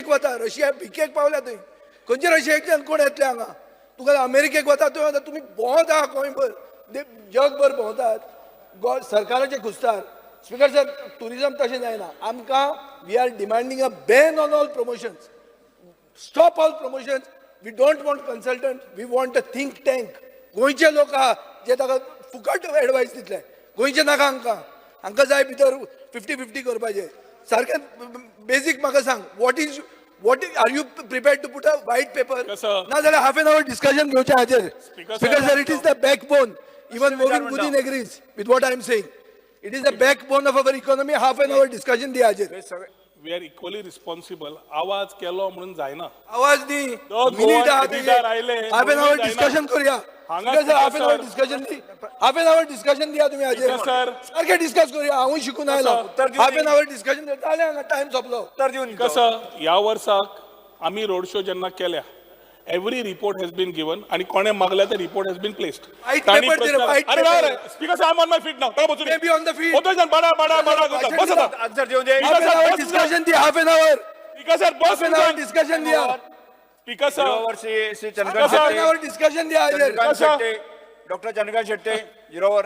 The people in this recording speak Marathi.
वता रशिया भिकेक पावल्या थंय खंयचे रशियातल्यान कोण येतले हांगा तुका अमेरिकेक वता थंय वता तुमी भोंवता गोंयभर जगभर भोंवतात सरकाराचे घुसतात स्पीकर सर टुरिजम तशें जायना आमकां we are demanding a ban on all promotions stop all promotions we don't want consultant we want a think tank गोंयचे लोक आहा जे ताका फुकट एडवायस दितले गोंयचे नाका हांकां जाय भितर 50-50 करपाचें सारकें बेसीक म्हाका सांग what is are you prepared to put a white paper ना जाल्यार हाफ एन आवर डिस्कशन घेवचें हाजेर speaker sir it is the backbone even Mauvin Godinho agrees with what I am saying it is the backbone of our economy half an hour discussion दिया हाजेर वी आर इक्वली रिस्पॉन्सिबल आवाज केलो म्हणून जायना आवाज दी minute half an hour discussion करूया हाफ एन आवर डिस्कशन दी हाफ एन आवर डिस्कशन दिया तुम्ही हाजेर सारखे डिस्कस करूया हांवूय शिकून आयलो हाफ एन आवर डिस्कशन जालें हांगा टायम सोंपलो उत्तर दिवन कसं ह्या वर्साक आम्ही रोड शो जेन्ना केल्या every report has been given आणि कोणे मागल्या ते report has been placed speaker I am on my feet now काय may be on the field होतो जण बडा बस आता आन्सर देऊ दे हाफ एन आवर डिस्कशन दी half an hour speaker sir बस हाफ एन आवर डिस्कशन दिया speaker sir Shri half an hour discussion दिया हाजेर डॉक्टर चंद्रकांत शेट्टे 0 ओव्हर